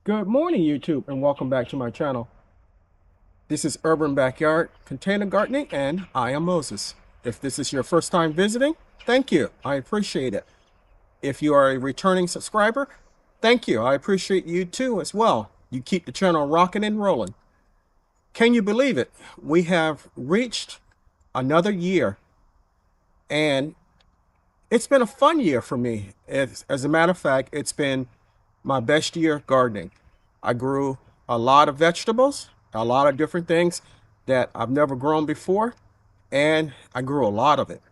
Good morning, YouTube, and welcome back to my channel. This is Urban Backyard Container Gardening, and I am Moses. If this is your first time visiting, thank you. I appreciate it. If you are a returning subscriber, thank you. I appreciate you too as well. You keep the channel rocking and rolling. Can you believe it? We have reached another year, and it's been a fun year for me. As a matter of fact, it's been my best year gardening. I grew a lot of vegetables, a lot of different things that I've never grown before, and I grew a lot of it.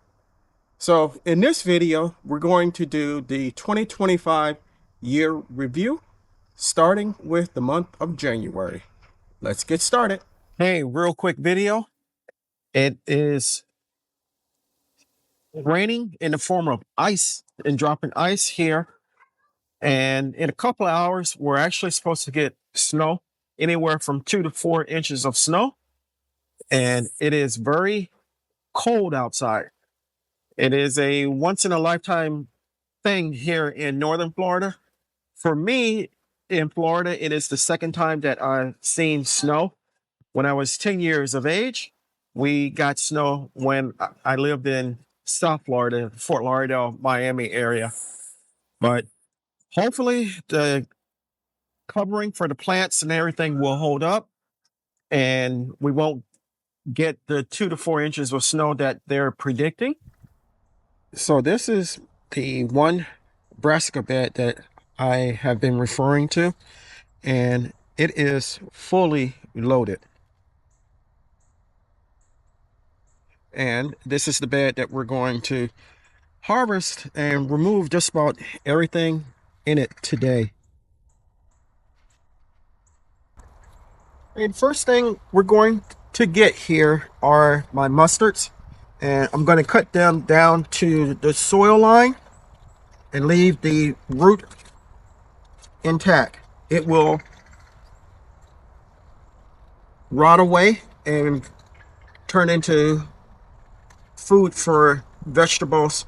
So in this video, we're going to do the 2025 year review, starting with the month of January. Let's get started. Hey, real quick video. It is raining in the form of ice and dropping ice here. And in a couple of hours, we're actually supposed to get snow, anywhere from 2 to 4 inches of snow. And it is very cold outside. It is a once in a lifetime thing here in northern Florida. For me, in Florida, it is the second time that I've seen snow. When I was 10 years of age, we got snow when I lived in South Florida, Fort Lauderdale, Miami area. But hopefully the covering for the plants and everything will hold up, and we won't get the 2 to 4 inches of snow that they're predicting. So this is the one brassica bed that I have been referring to, and it is fully loaded. And this is the bed that we're going to harvest and remove just about everything in it today. And first thing we're going to get here are my mustards, and I'm going to cut them down to the soil line and leave the root intact. It will rot away and turn into food for vegetables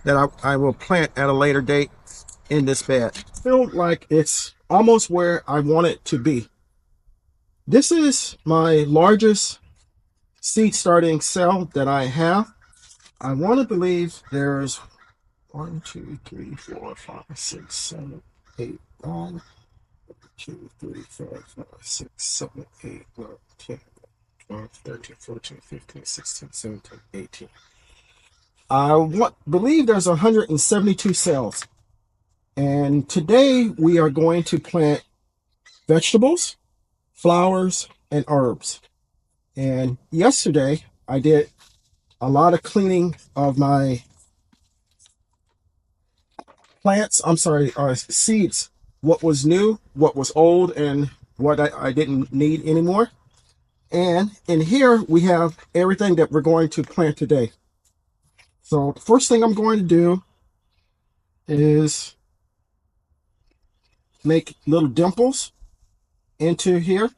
that I will plant at a later date in this bed. I feel like it's almost where I want it to be. This is my largest seed starting cell that I have. I want to believe there's 1, 2, 3, 4, 5, 6, 7, 8, 9, 2, 3, 4, 5, 6, 7, 8, 9, 10, 12, 13, 14, 15, 16, 17, 18. I believe there's 172 cells. And today we are going to plant vegetables, flowers, and herbs. And yesterday I did a lot of cleaning of my plants, seeds, what was new, what was old, and what I didn't need anymore. And in here we have everything that we're going to plant today. So the first thing I'm going to do is make little dimples into here.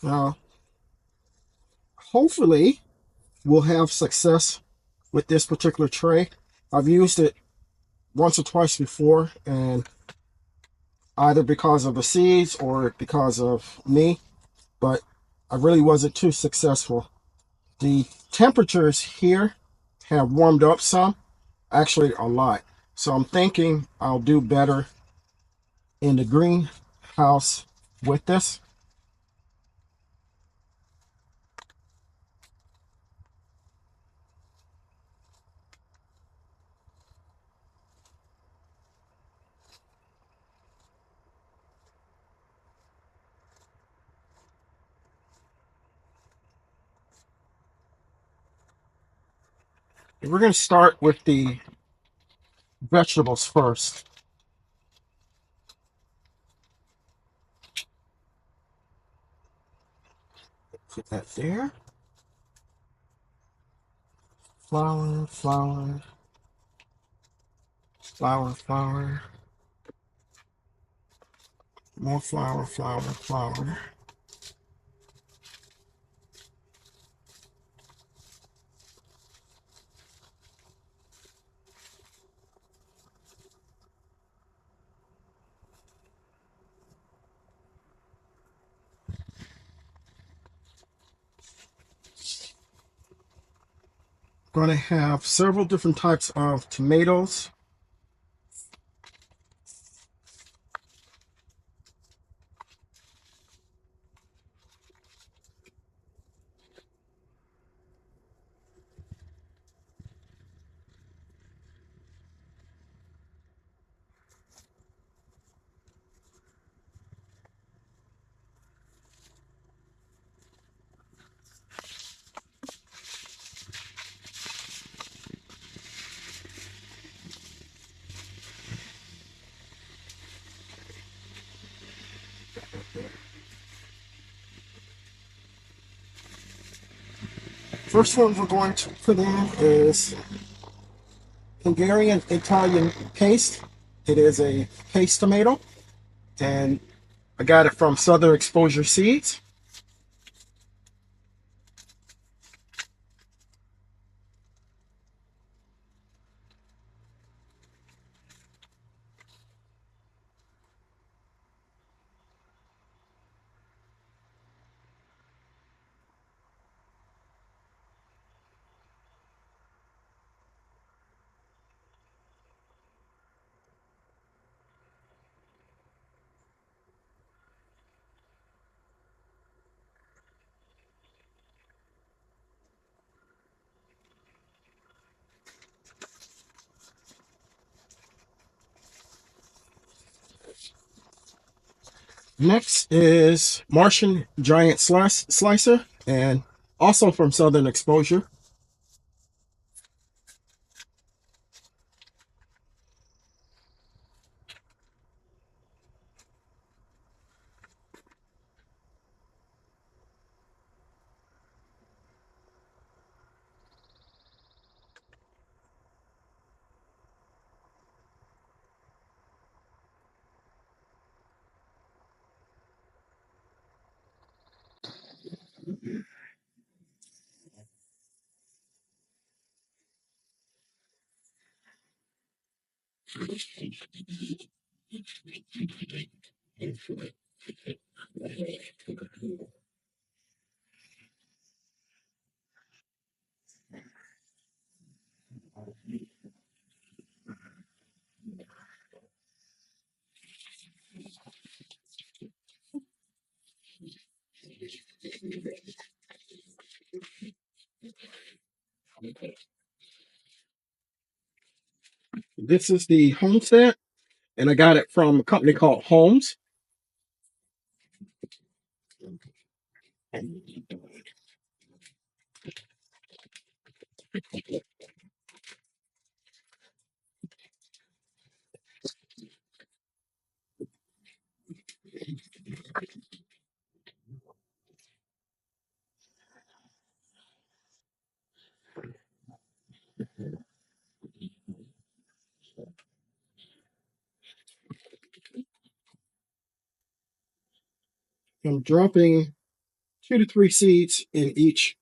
Now, hopefully we'll have success with this particular tray. I've used it once or twice before, and either because of the seeds or because of me, but I really wasn't too successful. The temperatures here have warmed up some, actually a lot. So I'm thinking I'll do better in the greenhouse with this. We're going to start with the vegetables first. Put that there. Flour, flour, flour, flour. More flour, flour, flour. Going to have several different types of tomatoes. First one we're going to put in is Hungarian Italian paste. It is a paste tomato, and I got it from Southern Exposure Seeds. Next is Martian Giant Slicer, and also from Southern Exposure. This is the Homestead, and I got it from a company called Holmes. I'm dropping 2 to 3 seeds in each.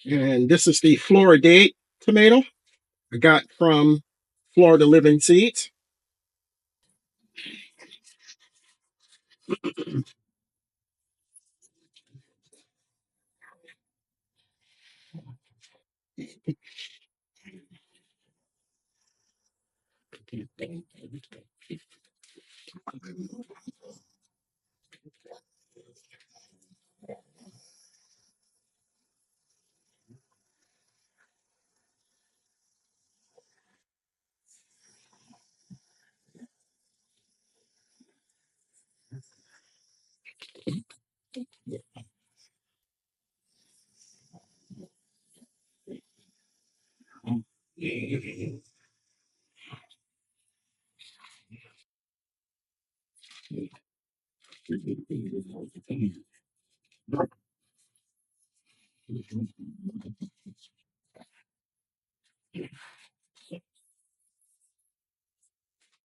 And this is the Florida tomato I got from Florida Living Seeds.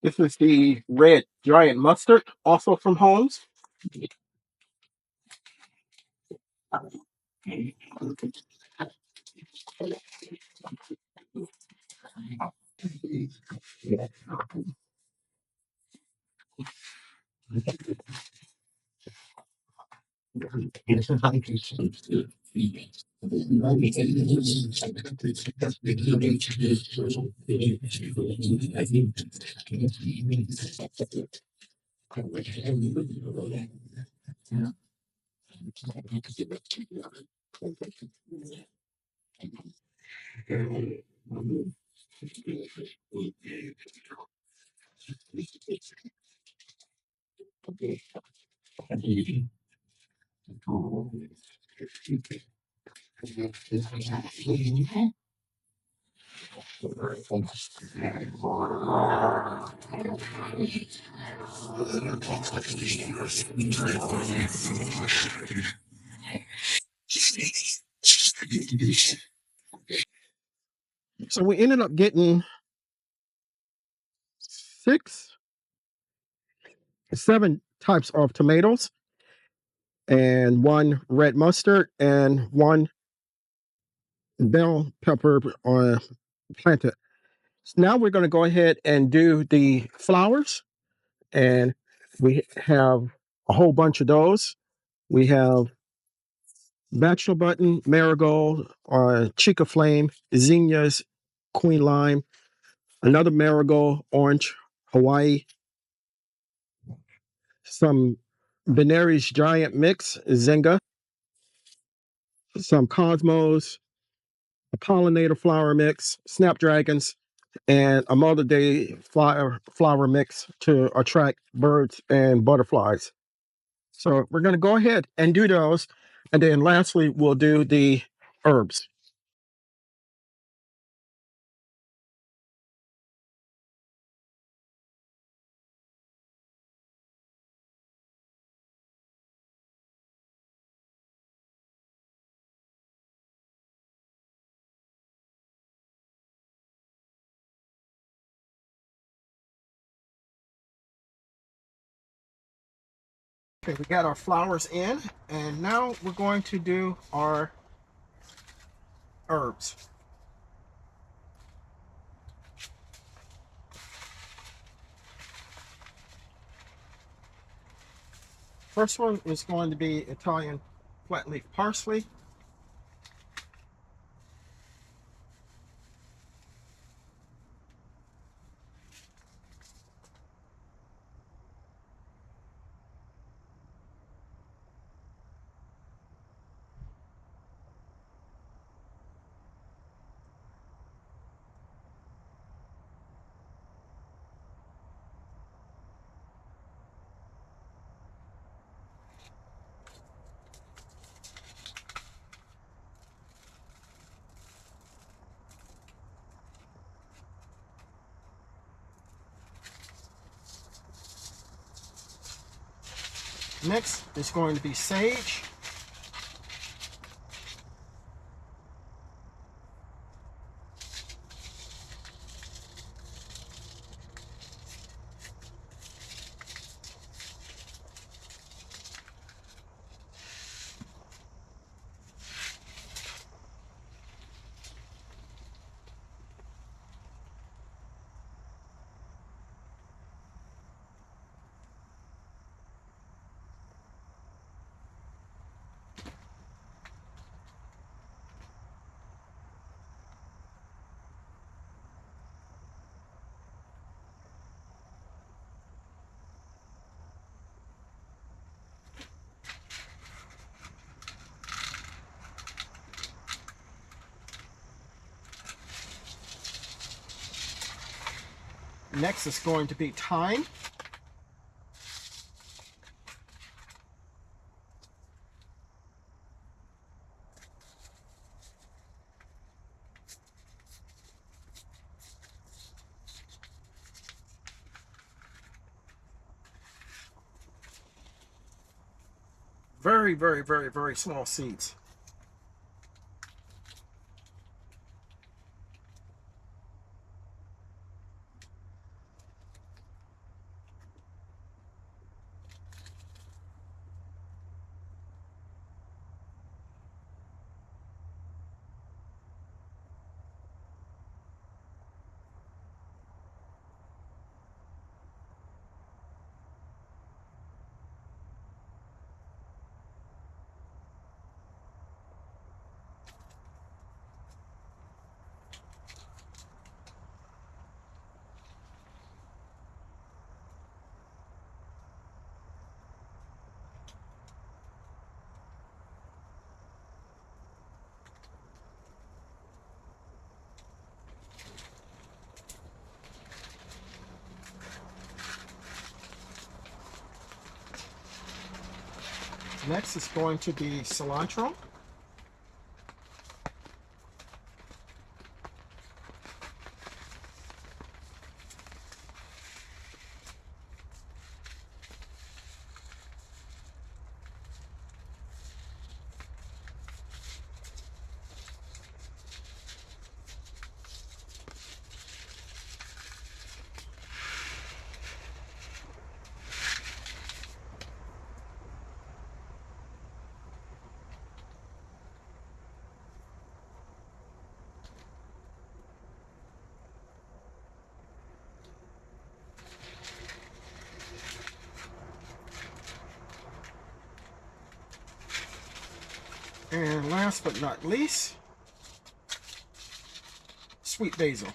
This is the red giant mustard, also from Holmes. So we ended up getting 7 types of tomatoes and 1 red mustard and 1 bell pepper planted. So now we're going to go ahead and do the flowers, and we have a whole bunch of those. We have bachelor button, marigold, chica flame, zinnias, queen lime, another marigold, orange, Hawaii, some Benary's giant mix, zinga, some cosmos, a pollinator flower mix, snapdragons, and a Mother Day flower mix to attract birds and butterflies. So we're going to go ahead and do those. And then lastly, we'll do the herbs. Okay, we got our flowers in, and now we're going to do our herbs. First one is going to be Italian flat leaf parsley. Next is going to be sage. Next is going to be thyme. Very, very, very, very small seeds. Next is going to be cilantro. And last but not least, sweet basil.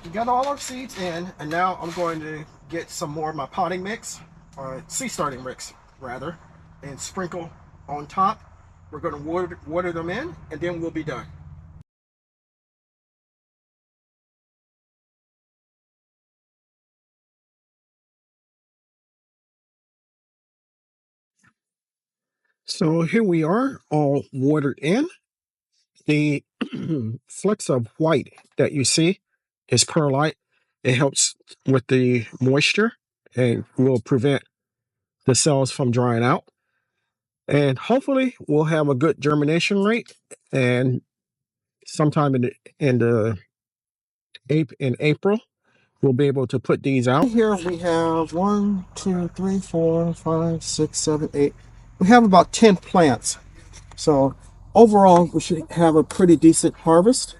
We got all our seeds in, and now I'm going to get some more of my potting mix, or seed starting mix rather, and sprinkle on top. We're going to water them in, and then we'll be done. So here we are, all watered in. The flecks of white that you see is perlite. It helps with the moisture and will prevent the cells from drying out. And hopefully we'll have a good germination rate. And sometime in April, we'll be able to put these out. Here we have 1, 2, 3, 4, 5, 6, 7, 8. We have about 10 plants. So overall, we should have a pretty decent harvest.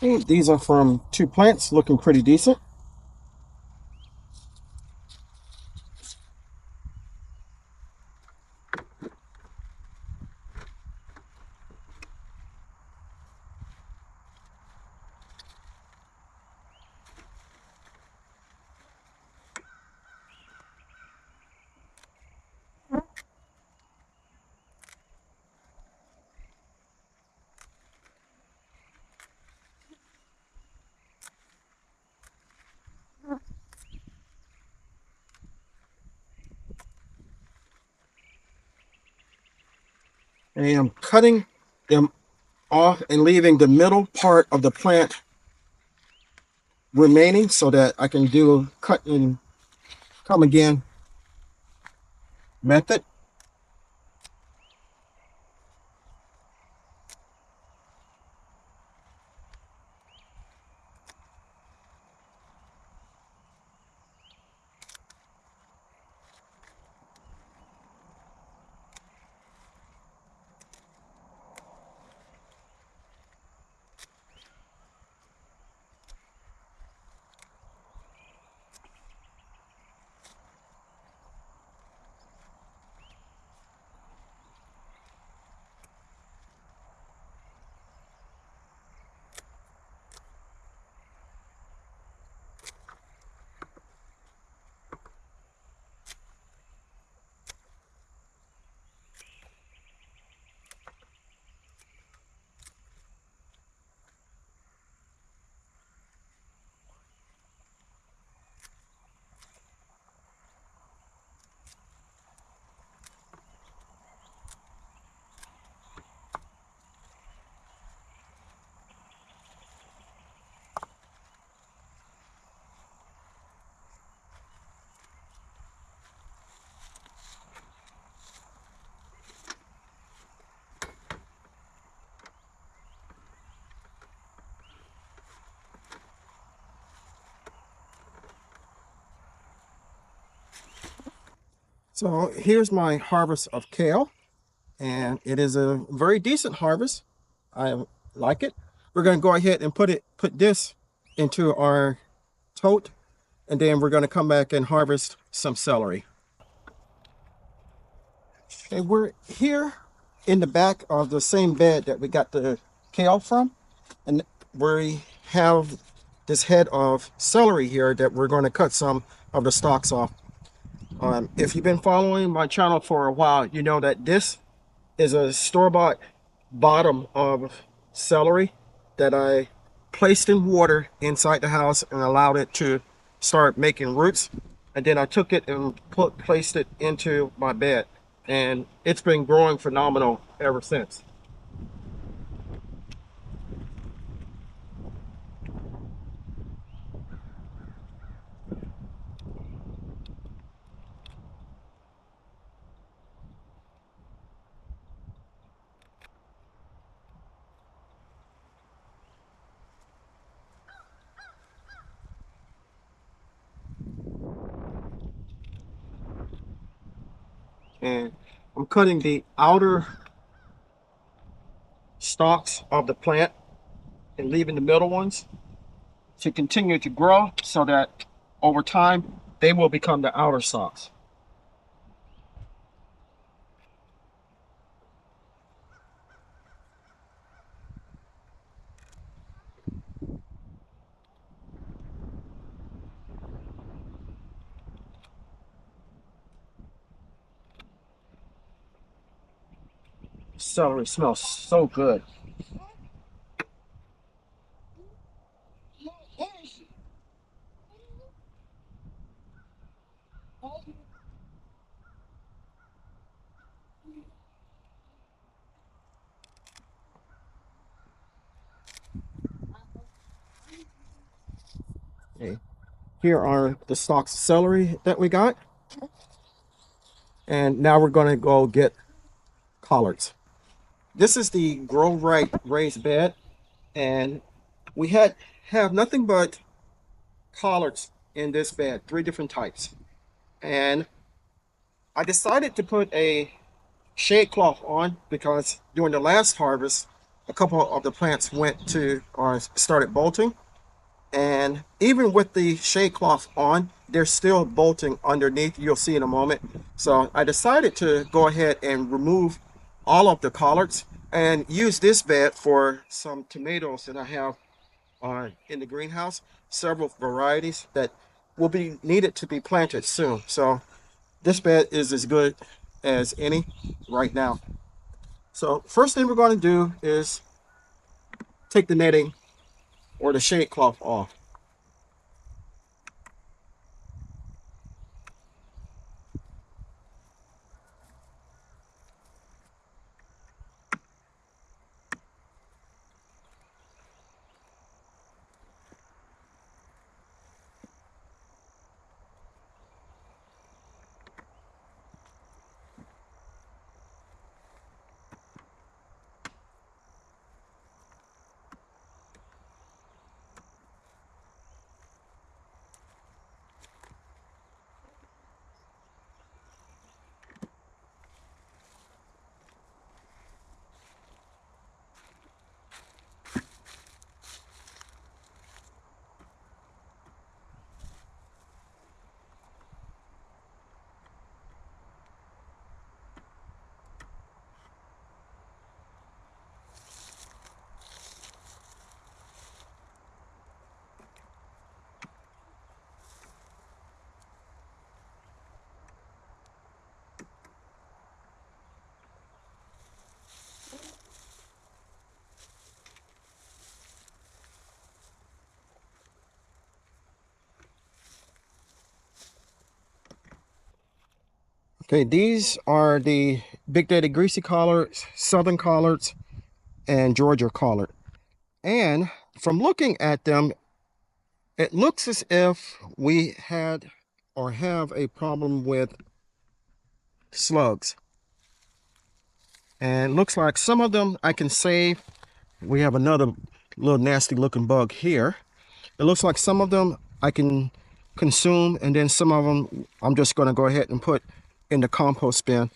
Okay, these are from 2 plants, looking pretty decent. And I'm cutting them off and leaving the middle part of the plant remaining so that I can do cut and come again method. So here's my harvest of kale, and it is a very decent harvest. I like it. We're going to go ahead and put this into our tote, and then we're going to come back and harvest some celery. And we're here in the back of the same bed that we got the kale from, and we have this head of celery here that we're going to cut some of the stalks off. If you've been following my channel for a while, you know that this is a store-bought bottom of celery that I placed in water inside the house and allowed it to start making roots. And then I took it and placed it into my bed. And it's been growing phenomenal ever since. And I'm cutting the outer stalks of the plant and leaving the middle ones to continue to grow so that over time they will become the outer stalks. Celery smells so good. Okay. Here are the stalks of celery that we got. And now we're going to go get collards. This is the Grow Right raised bed. And we have nothing but collards in this bed, 3 different types. And I decided to put a shade cloth on because during the last harvest, a couple of the plants went to or started bolting. And even with the shade cloth on, they're still bolting underneath. You'll see in a moment. So I decided to go ahead and remove all of the collards and use this bed for some tomatoes that I have in the greenhouse. Several varieties that will be needed to be planted soon. So this bed is as good as any right now. So first thing we're going to do is take the netting or the shade cloth off. Okay, these are the Big Daddy Greasy collards, Southern collards, and Georgia collard. And from looking at them, it looks as if we had or have a problem with slugs. And it looks like some of them I can save. We have another little nasty looking bug here. It looks like some of them I can consume, and then some of them I'm just going to go ahead and put in the compost bin.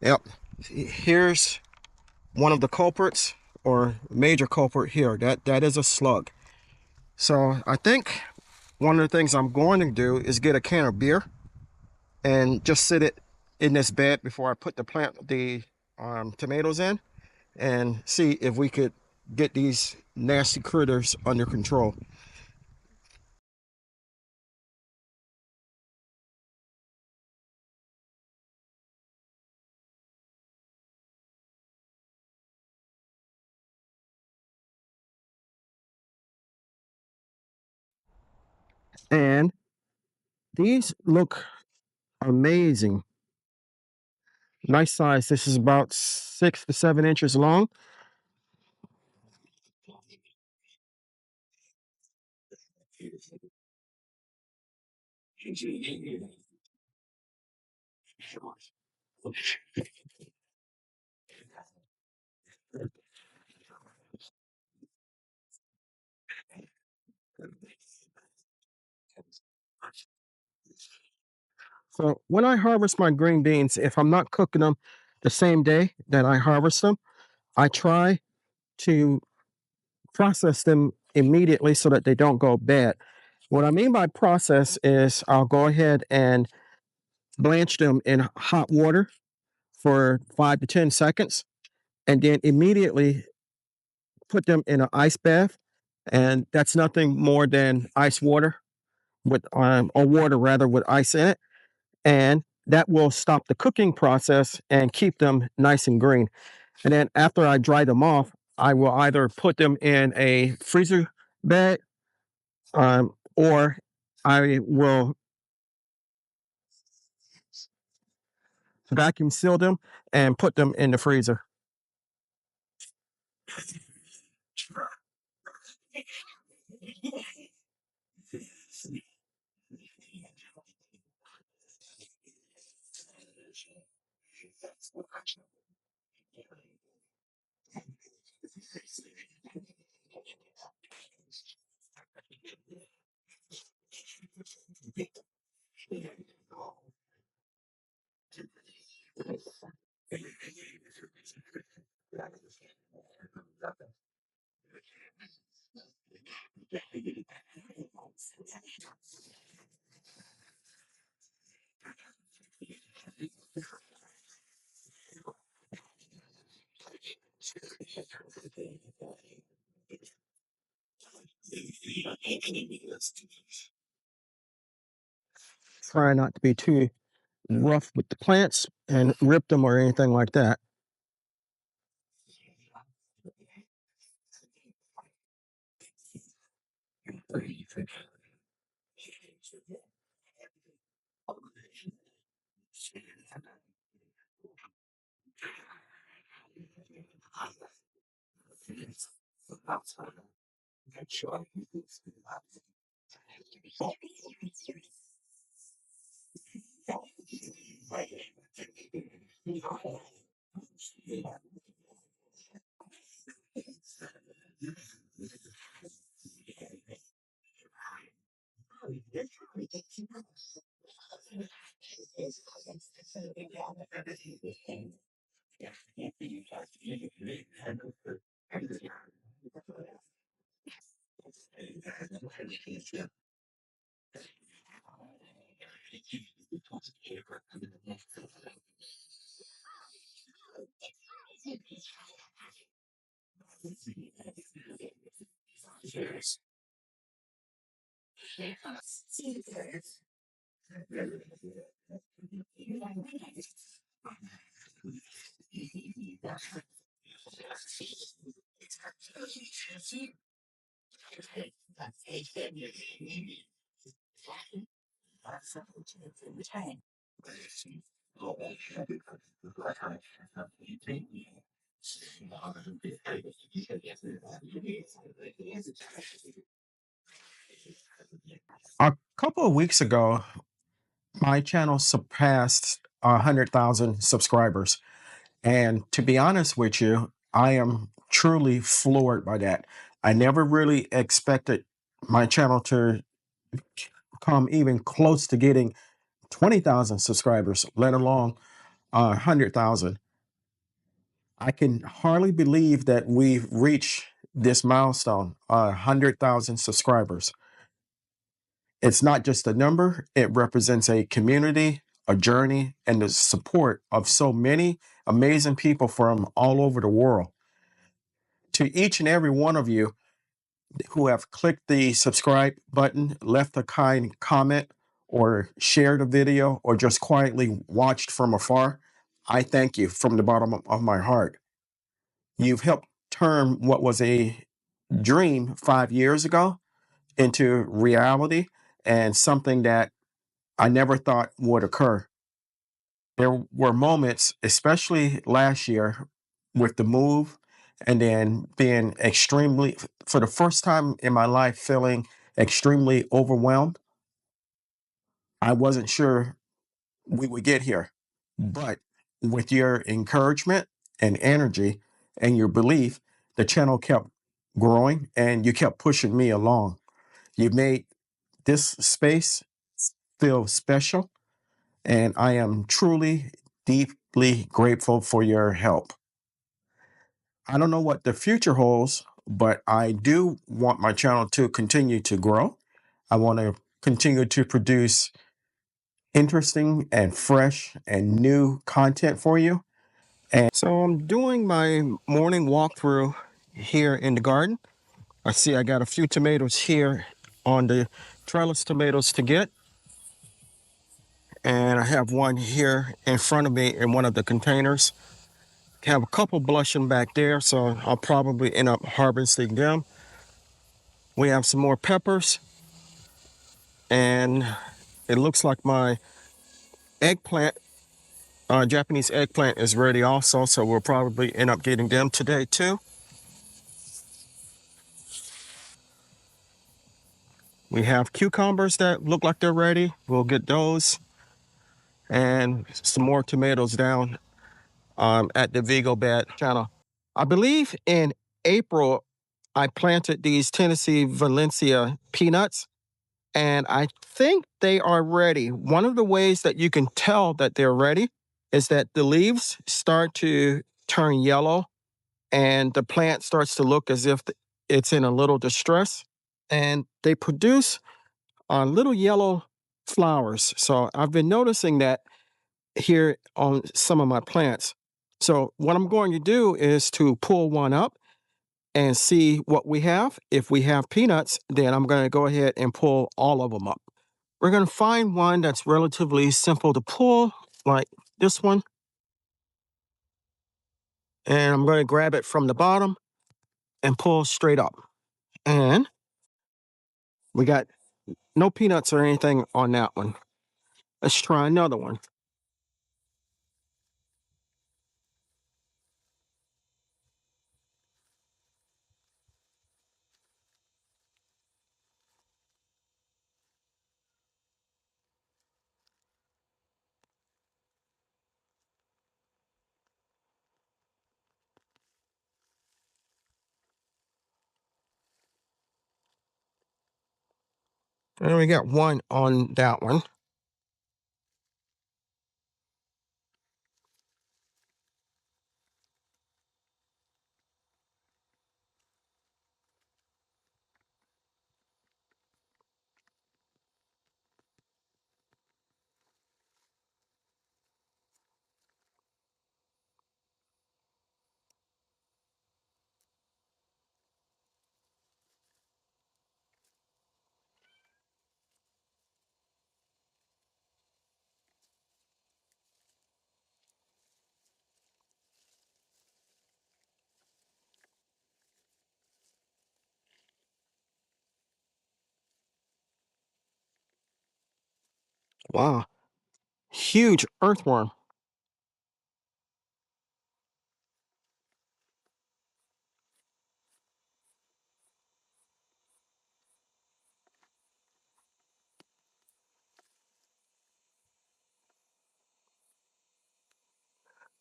Yep, here's one of the culprits or major culprit here. That is a slug. So I think one of the things I'm going to do is get a can of beer and just sit it in this bed before I put the tomatoes in, and see if we could get these nasty critters under control. And these look amazing. Nice size. This is about 6 to 7 inches long. So when I harvest my green beans, if I'm not cooking them the same day that I harvest them, I try to process them immediately so that they don't go bad. What I mean by process is I'll go ahead and blanch them in hot water for 5 to 10 seconds, and then immediately put them in an ice bath. And that's nothing more than ice water with, or water rather, with ice in it. And that will stop the cooking process and keep them nice and green. And then after I dry them off, I will either put them in a freezer bag, or I will vacuum seal them and put them in the freezer. Try not to be too rough with the plants and rip them or anything like that. A couple of weeks ago, my channel surpassed 100,000 subscribers. And to be honest with you, I am truly floored by that. I never really expected my channel to come even close to getting 20,000 subscribers, let alone 100,000. I can hardly believe that we've reached this milestone, 100,000 subscribers. It's not just a number, it represents a community, a journey, and the support of so many amazing people from all over the world. To each and every one of you who have clicked the subscribe button, left a kind comment, or shared a video, or just quietly watched from afar, I thank you from the bottom of my heart. You've helped turn what was a dream 5 years ago into reality and something that I never thought would occur. There were moments, especially last year, with the move and then being extremely, for the first time in my life, feeling extremely overwhelmed. I wasn't sure we would get here. But with your encouragement and energy and your belief, the channel kept growing and you kept pushing me along. You made this space feel special, and I am truly, deeply grateful for your help. I don't know what the future holds, but I do want my channel to continue to grow. I want to continue to produce interesting and fresh and new content for you. And so I'm doing my morning walkthrough here in the garden. I see I got a few tomatoes here on the trellis tomatoes to get. And I have one here in front of me in one of the containers. Have a couple blushing back there, so I'll probably end up harvesting them. We have some more peppers, and it looks like my eggplant, Japanese eggplant, is ready also, so we'll probably end up getting them today too. We have cucumbers that look like they're ready. We'll get those, and some more tomatoes down at the Vigo Bed channel. I believe in April, I planted these Tennessee Valencia peanuts, and I think they are ready. One of the ways that you can tell that they're ready is that the leaves start to turn yellow and the plant starts to look as if it's in a little distress. and they produce little yellow flowers. So I've been noticing that here on some of my plants. So what I'm going to do is to pull one up and see what we have. If we have peanuts, then I'm going to go ahead and pull all of them up. We're going to find one that's relatively simple to pull, like this one. And I'm going to grab it from the bottom and pull straight up. And we got no peanuts or anything on that one. Let's try another one. And we got one on that one. Wow, huge earthworm.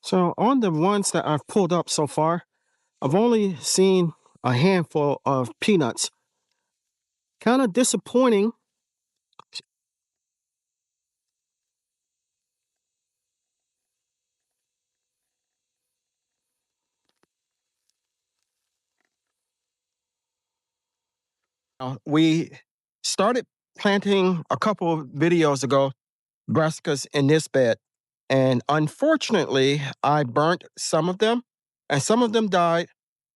So on the ones that I've pulled up so far, I've only seen a handful of peanuts. Kind of disappointing. We started planting a couple of videos ago brassicas in this bed. And unfortunately, I burnt some of them and some of them died.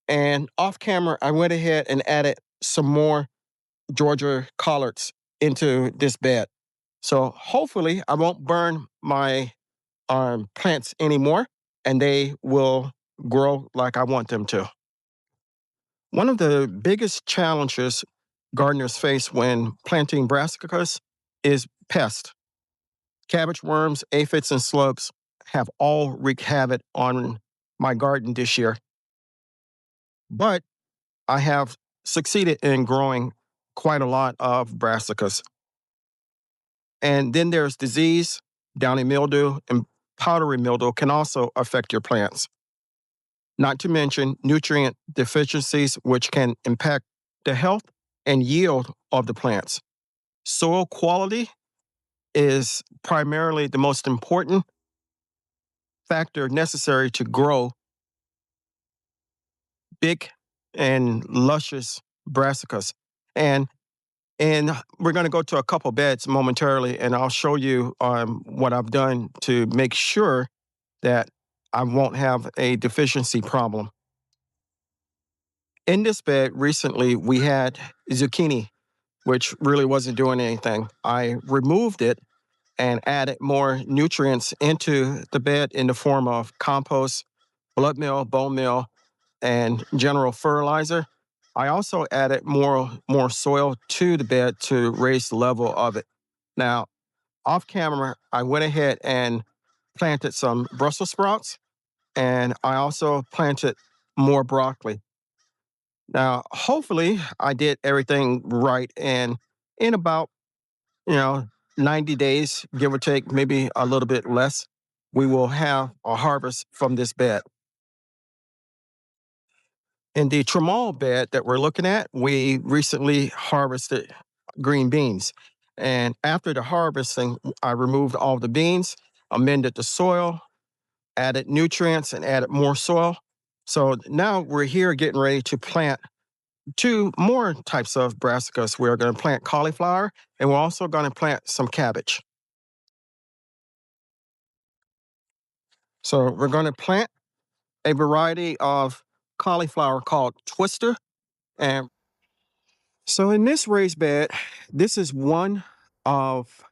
And off camera, I went ahead and added some more Georgia collards into this bed. So hopefully, I won't burn my plants anymore and they will grow like I want them to. One of the biggest challenges gardeners face when planting brassicas is pests. Cabbage worms, aphids, and slugs have all wreaked havoc on my garden this year. But I have succeeded in growing quite a lot of brassicas. And then there's disease, downy mildew, and powdery mildew can also affect your plants. Not to mention nutrient deficiencies, which can impact the health and yield of the plants. Soil quality is primarily the most important factor necessary to grow big and luscious brassicas. And and we're going to go to a couple beds momentarily, and I'll show you what I've done to make sure that I won't have a deficiency problem. In this bed recently, we had zucchini, which really wasn't doing anything. I removed it and added more nutrients into the bed in the form of compost, blood meal, bone meal, and general fertilizer. I also added more soil to the bed to raise the level of it. Now, off camera, I went ahead and planted some Brussels sprouts, and I also planted more broccoli. Now, hopefully, I did everything right, and in about you know 90 days, give or take, maybe a little bit less, we will have a harvest from this bed. In the Tramal bed that we're looking at, we recently harvested green beans. And after the harvesting, I removed all the beans, amended the soil, added nutrients, and added more soil. So now we're here getting ready to plant two more types of brassicas. We're going to plant cauliflower, and we're also going to plant some cabbage. So we're going to plant a variety of cauliflower called Twister. And so in this raised bed, this is one of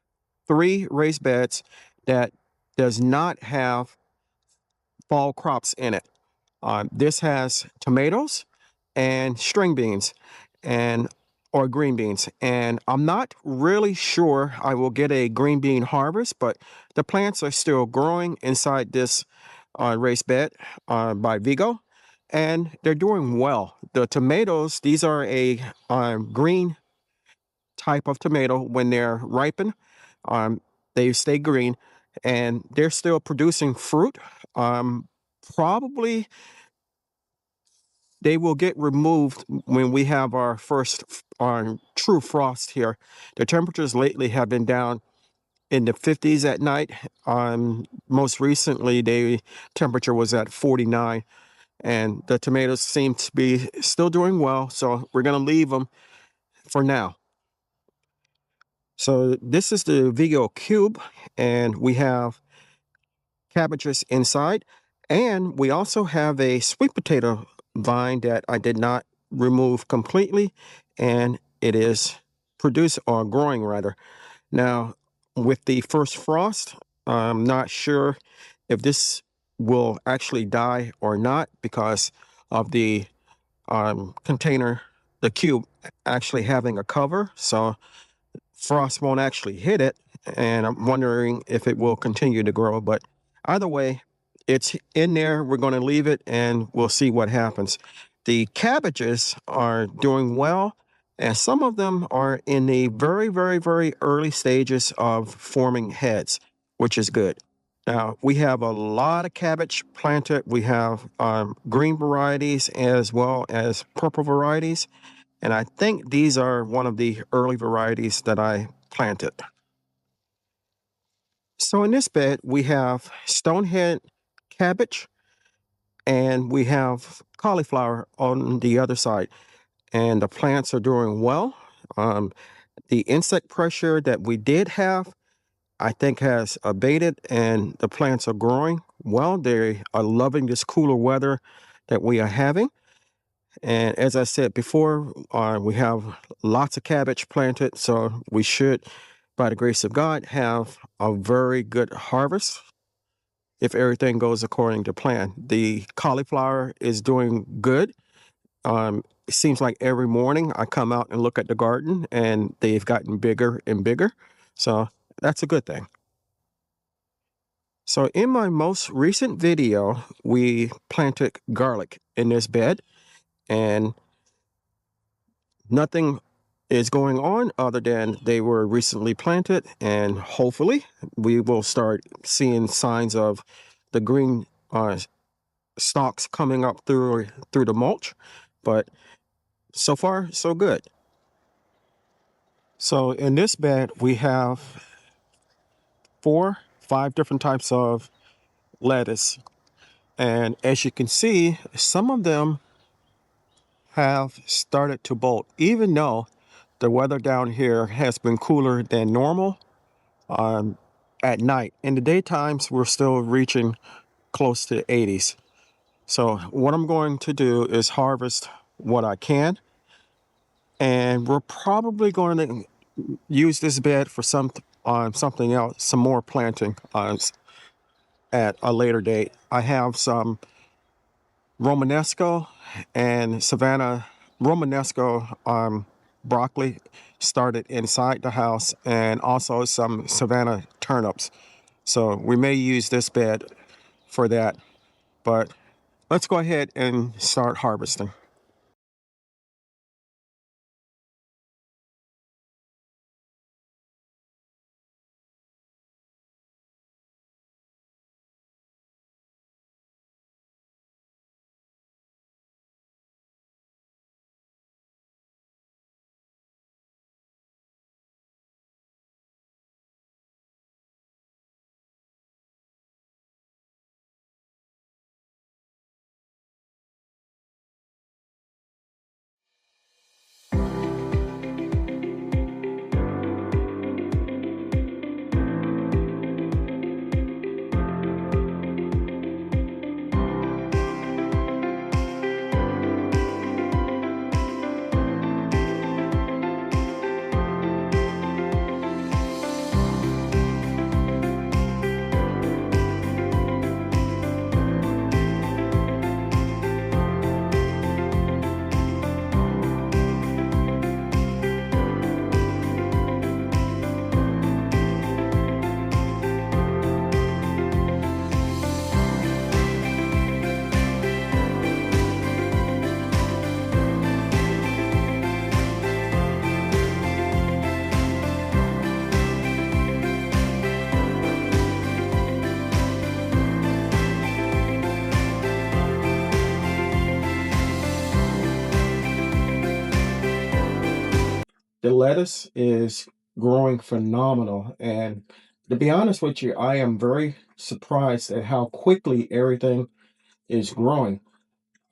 three raised beds that does not have fall crops in it. This has tomatoes and string beans and or green beans. And I'm not really sure I will get a green bean harvest, but the plants are still growing inside this raised bed by Vigo, and they're doing well. The tomatoes, these are a green type of tomato. When they're ripened, um, they stay green, and they're still producing fruit. Probably they will get removed when we have our first true frost here. The temperatures lately have been down in the 50s at night. Most recently, the temperature was at 49, and the tomatoes seem to be still doing well. So we're going to leave them for now. So this is the Vigo cube, and we have cabbages inside, and we also have a sweet potato vine that I did not remove completely, and it is produced or growing rather. Now, with the first frost, I'm not sure if this will actually die or not because of the container, the cube actually having a cover. So frost won't actually hit it, and I'm wondering if it will continue to grow. But either way, it's in there. We're going to leave it, and we'll see what happens. The cabbages are doing well, and some of them are in the very, very, very early stages of forming heads, which is good. Now, we have a lot of cabbage planted. We have green varieties as well as purple varieties. And I think these are one of the early varieties that I planted. So in this bed, we have stonehead cabbage and we have cauliflower on the other side. And the plants are doing well. Um, the insect pressure that we did have, I think, has abated and the plants are growing well. They are loving this cooler weather that we are having. And as I said before, we have lots of cabbage planted, so we should, by the grace of God, have a very good harvest if everything goes according to plan. The cauliflower is doing good. It seems like every morning I come out and look at the garden, and they've gotten bigger and bigger. So that's a good thing. So in my most recent video, we planted garlic in this bed, and nothing is going on other than they were recently planted, and hopefully we will start seeing signs of the green stalks coming up through the mulch. But so far, so good. So in this bed, we have 5 different types of lettuce. And as you can see, some of them have started to bolt, even though the weather down here has been cooler than normal. At night. In the daytimes, we're still reaching close to 80s. So what I'm going to do is harvest what I can, and we're probably going to use this bed for something else, some more planting at a later date. I have some Romanesco and Savannah Romanesco broccoli started inside the house, and also some Savannah turnips. So we may use this bed for that, but let's go ahead and start harvesting. The lettuce is growing phenomenal. And to be honest with you, I am very surprised at how quickly everything is growing.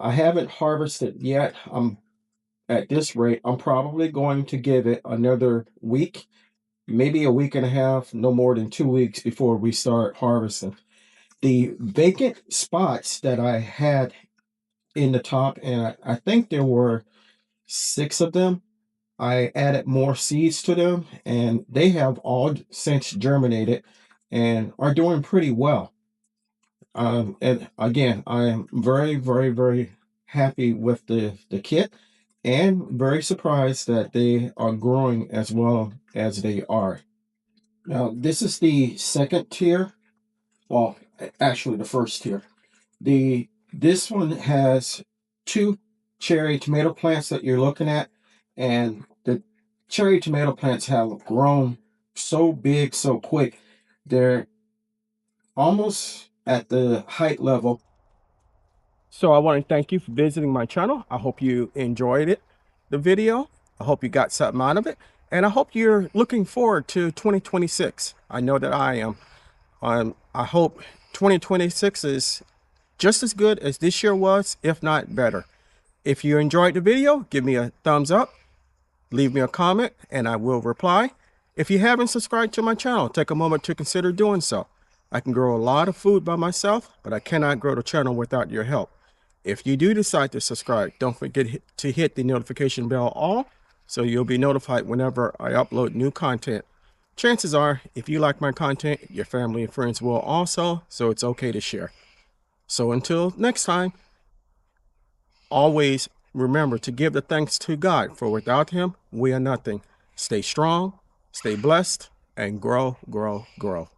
I haven't harvested yet. At this rate, I'm probably going to give it another week, maybe a week and a half, no more than 2 weeks before we start harvesting. The vacant spots that I had in the top, and I think there were 6 of them, I added more seeds to them, and they have all since germinated and are doing pretty well. And again, I am very, very, very happy with the kit, and very surprised that they are growing as well as they are. Now, this is the second tier. Well, actually, the first tier. This one has 2 cherry tomato plants that you're looking at, and the cherry tomato plants have grown so big so quick. They're almost at the height level. So I want to thank you for visiting my channel. I hope you enjoyed the video. I hope you got something out of it. And I hope you're looking forward to 2026. I know that I am. I hope 2026 is just as good as this year was, if not better. If you enjoyed the video, give me a thumbs up, leave me a comment, and I will reply. If you haven't subscribed to my channel, take a moment to consider doing so. I can grow a lot of food by myself, but I cannot grow the channel without your help. If you do decide to subscribe, don't forget to hit the notification bell all, so you'll be notified whenever I upload new content. Chances are, if you like my content, your family and friends will also, so it's okay to share. So until next time, always remember to give the thanks to God, for without him, we are nothing. Stay strong, stay blessed, and grow, grow, grow.